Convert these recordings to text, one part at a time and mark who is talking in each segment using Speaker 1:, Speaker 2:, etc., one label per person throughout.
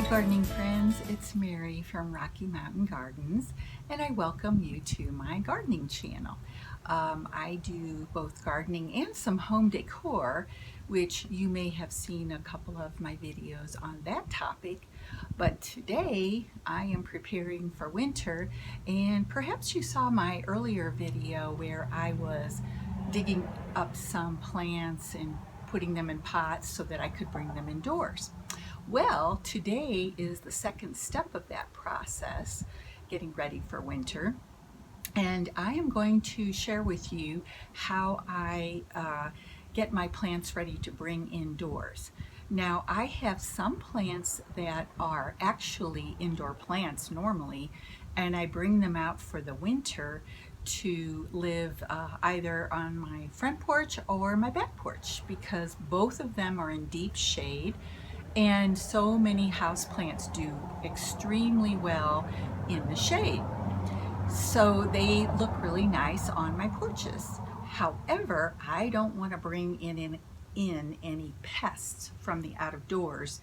Speaker 1: gardening friends, it's Mary from Rocky Mountain Gardens, and I welcome you to my gardening channel. I do both gardening and some home decor, which you may have seen a couple of my videos on that topic, but today I am preparing for winter, and perhaps you saw my earlier video where I was digging up some plants and putting them in pots so that I could bring them indoors. Well, today is the second step of that process, getting ready for winter. And I am going to share with you how I get my plants ready to bring indoors. Now, I have some plants that are actually indoor plants normally, and I bring them out for the winter to live either on my front porch or my back porch, because both of them are in deep shade. And so many houseplants do extremely well in the shade. So they look really nice on my porches. However, I don't want to bring in any pests from the out of doors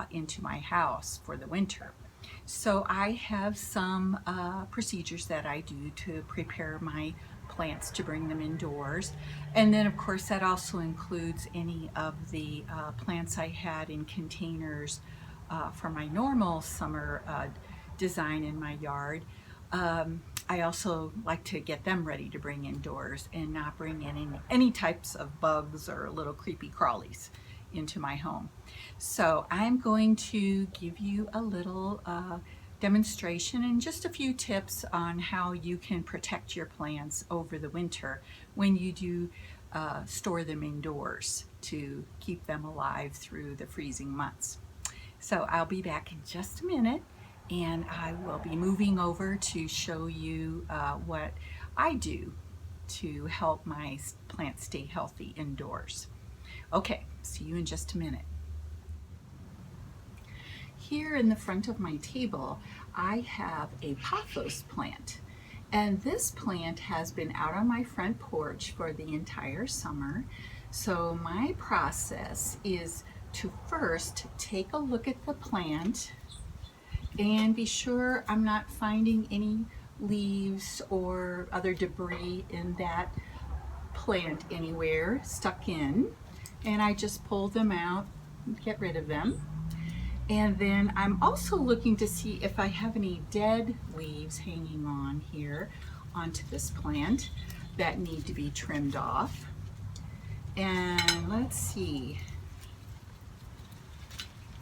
Speaker 1: into my house for the winter. So I have some procedures that I do to prepare my plants to bring them indoors. And then of course that also includes any of the plants I had in containers for my normal summer design in my yard. I also like to get them ready to bring indoors and not bring in any types of bugs or little creepy crawlies into my home. So I'm going to give you a little demonstration and just a few tips on how you can protect your plants over the winter when you do store them indoors to keep them alive through the freezing months. So I'll be back in just a minute, and I will be moving over to show you what I do to help my plants stay healthy indoors. Okay, see you in just a minute. Here in the front of my table, I have a pothos plant. And this plant has been out on my front porch for the entire summer. So my process is to first take a look at the plant and be sure I'm not finding any leaves or other debris in that plant anywhere stuck in. And I just pull them out and get rid of them. And then I'm also looking to see if I have any dead leaves hanging on here onto this plant that need to be trimmed off. And let's see.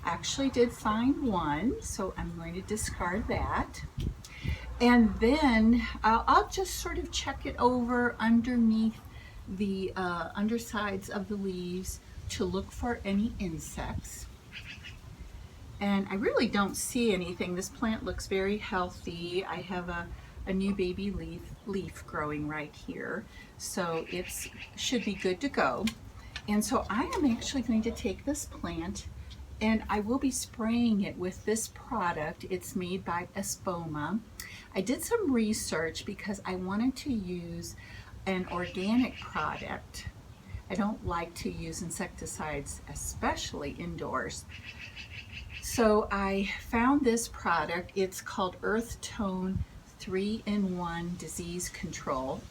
Speaker 1: I actually did find one, so I'm going to discard that. And then I'll just sort of check it over underneath the undersides of the leaves to look for any insects. And I really don't see anything. This plant looks very healthy. I have a new baby leaf growing right here, so it should be good to go. And so I am actually going to take this plant and I will be spraying it with this product. It's made by Espoma. I did some research because I wanted to use an organic product. I don't like to use insecticides, especially indoors. So I found this product. It's called Earth Tone 3-in-1 Disease Control.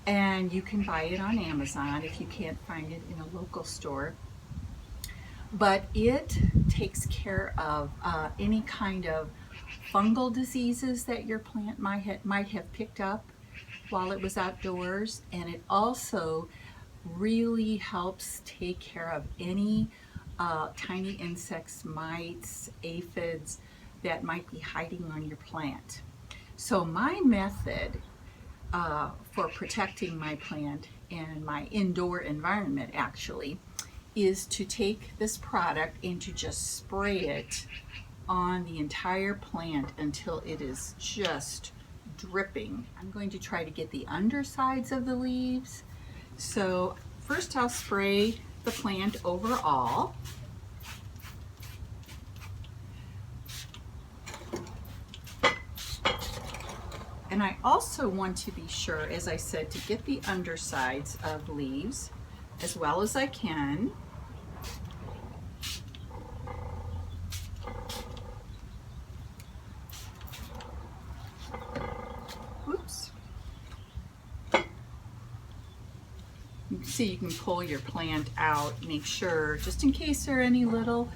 Speaker 1: And you can buy it on Amazon if you can't find it in a local store. But it takes care of any kind of fungal diseases that your plant might have picked up while it was outdoors. And it also really helps take care of any tiny insects, mites, aphids that might be hiding on your plant. So my method for protecting my plant and my indoor environment actually is to take this product and to just spray it on the entire plant until it is just dripping. I'm going to try to get the undersides of the leaves. So first I'll spray the plant overall. And I also want to be sure, as I said, to get the undersides of leaves as well as I can. see, you can pull your plant out, make sure, just in case there are any little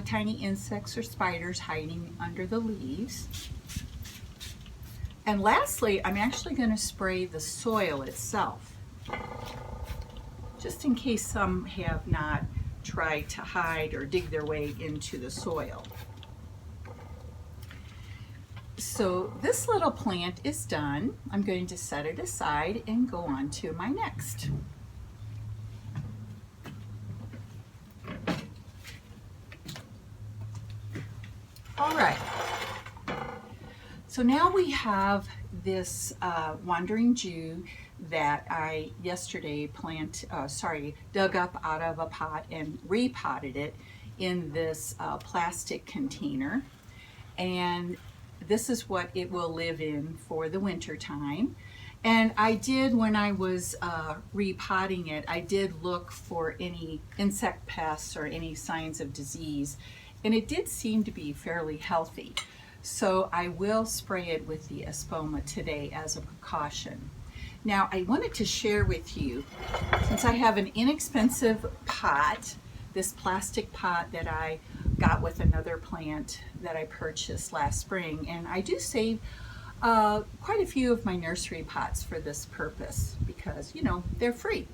Speaker 1: tiny insects or spiders hiding under the leaves. And lastly, I'm actually going to spray the soil itself, just in case some have not tried to hide or dig their way into the soil. So this little plant is done. I'm going to set it aside and go on to my next. All right. So now we have this wandering Jew that I yesterday dug up out of a pot and repotted it in this plastic container. And this is what it will live in for the winter time. And I did, when I was repotting it, I did look for any insect pests or any signs of disease, and it did seem to be fairly healthy. So I will spray it with the Espoma today as a precaution. Now I wanted to share with you, since I have an inexpensive pot, this plastic pot that I got with another plant that I purchased last spring, and I do save quite a few of my nursery pots for this purpose because, you know, they're free.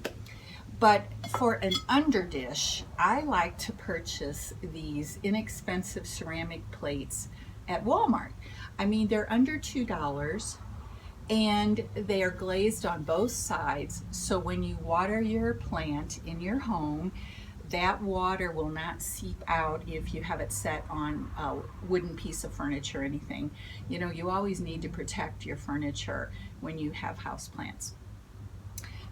Speaker 1: But for an underdish, I like to purchase these inexpensive ceramic plates at Walmart. I mean, they're under $2 and they are glazed on both sides, so when you water your plant in your home, that water will not seep out if you have it set on a wooden piece of furniture or anything. You know, you always need to protect your furniture when you have houseplants.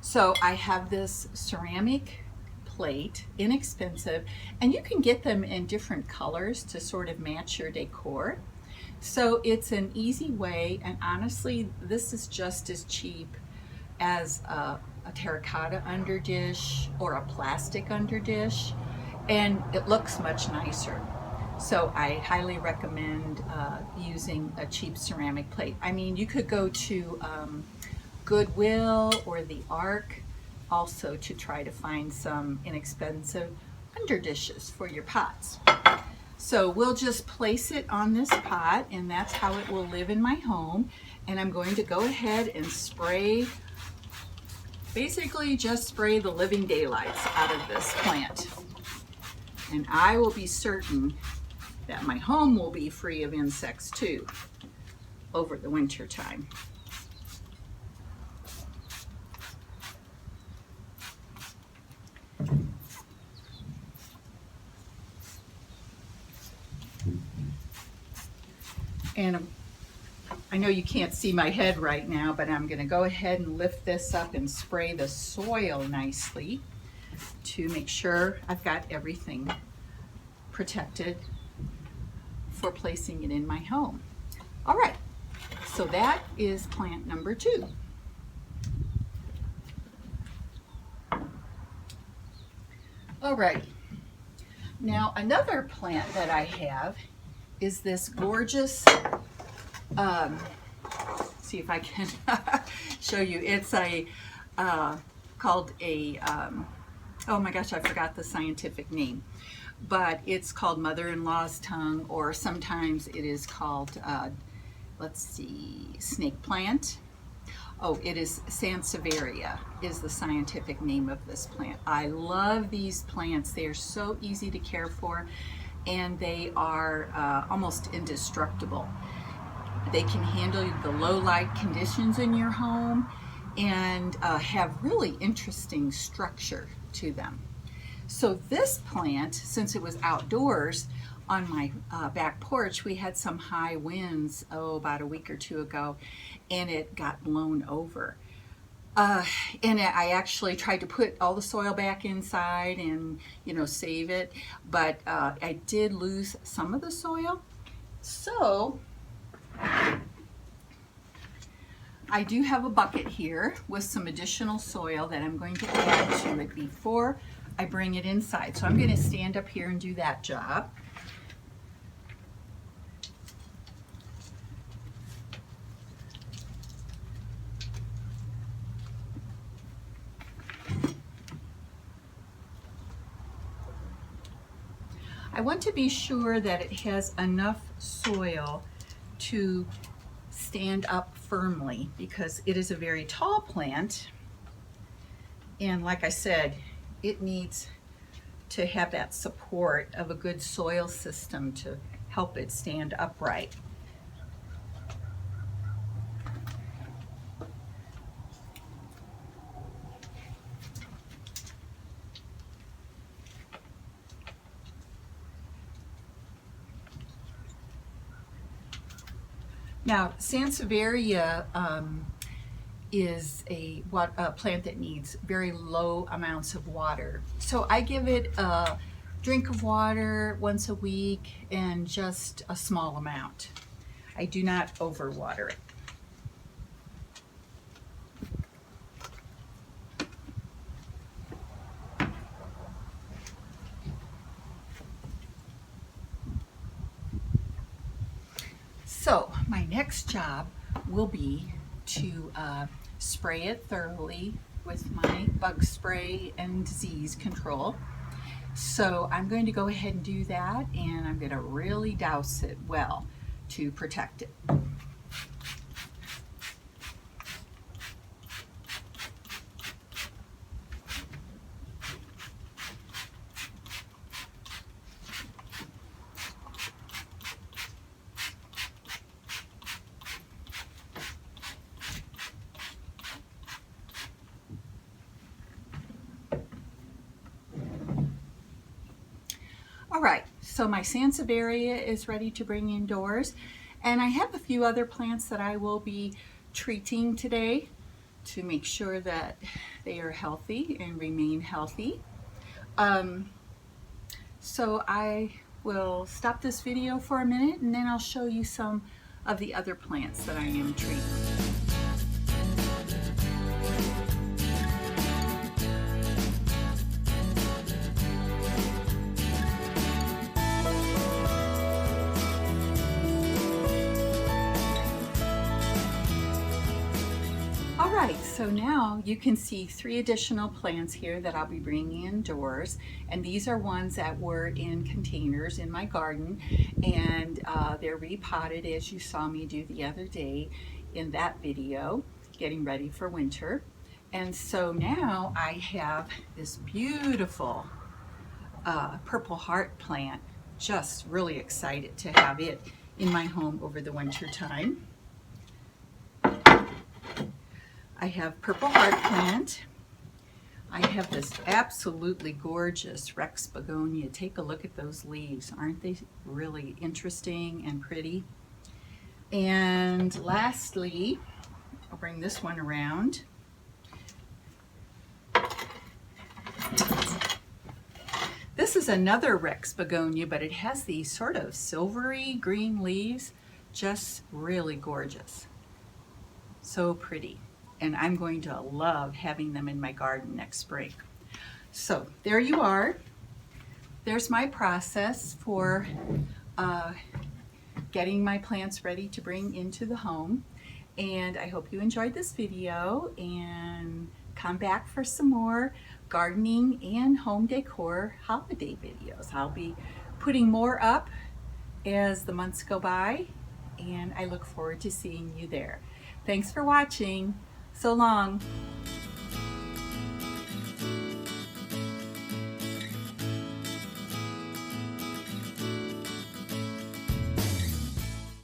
Speaker 1: So I have this ceramic plate, inexpensive, and you can get them in different colors to sort of match your decor. So it's an easy way, and honestly, this is just as cheap as a terracotta underdish or a plastic underdish, and it looks much nicer. So I highly recommend using a cheap ceramic plate. I mean, you could go to Goodwill or the Ark also to try to find some inexpensive underdishes for your pots. So we'll just place it on this pot, and that's how it will live in my home. And I'm going to go ahead and spray, basically just spray the living daylights out of this plant. And I will be certain that my home will be free of insects too over the winter time. And I know you can't see my head right now, but I'm going to go ahead and lift this up and spray the soil nicely to make sure I've got everything protected for placing it in my home. All right, so that is plant number 2. All right, now another plant that I have is this gorgeous, see if I can show you. It's a, called a, oh my gosh, I forgot the scientific name, but it's called mother-in-law's tongue, or sometimes it is called, let's see, snake plant. Oh, it is Sansevieria is the scientific name of this plant. I love these plants. They are so easy to care for, and they are almost indestructible. They can handle the low light conditions in your home and have really interesting structure to them. So this plant, since it was outdoors on my back porch, we had some high winds, about a week or two ago, and it got blown over. And I actually tried to put all the soil back inside and, you know, save it, but I did lose some of the soil. So I do have a bucket here with some additional soil that I'm going to add to it before I bring it inside. So I'm going to stand up here and do that job. I want to be sure that it has enough soil to stand up firmly because it is a very tall plant, and like I said, it needs to have that support of a good soil system to help it stand upright. Now, Sansevieria is a plant that needs very low amounts of water. So I give it a drink of water once a week and just a small amount. I do not overwater it. So my next job will be to spray it thoroughly with my bug spray and disease control. So I'm going to go ahead and do that, and I'm going to really douse it well to protect it. All right, so my Sansevieria is ready to bring indoors, and I have a few other plants that I will be treating today to make sure that they are healthy and remain healthy. So I will stop this video for a minute, and then I'll show you some of the other plants that I am treating. Alright, so now you can see 3 additional plants here that I'll be bringing indoors, and these are ones that were in containers in my garden, and they're repotted as you saw me do the other day in that video, getting ready for winter. And so now I have this beautiful purple heart plant, just really excited to have it in my home over the winter time. I have purple heart plant. I have this absolutely gorgeous Rex Begonia. Take a look at those leaves. Aren't they really interesting and pretty? And lastly, I'll bring this one around. This is another Rex Begonia, but it has these sort of silvery green leaves. Just really gorgeous. So pretty. And I'm going to love having them in my garden next spring. So there you are. There's my process for getting my plants ready to bring into the home. And I hope you enjoyed this video, and come back for some more gardening and home decor holiday videos. I'll be putting more up as the months go by, and I look forward to seeing you there. Thanks for watching. So long.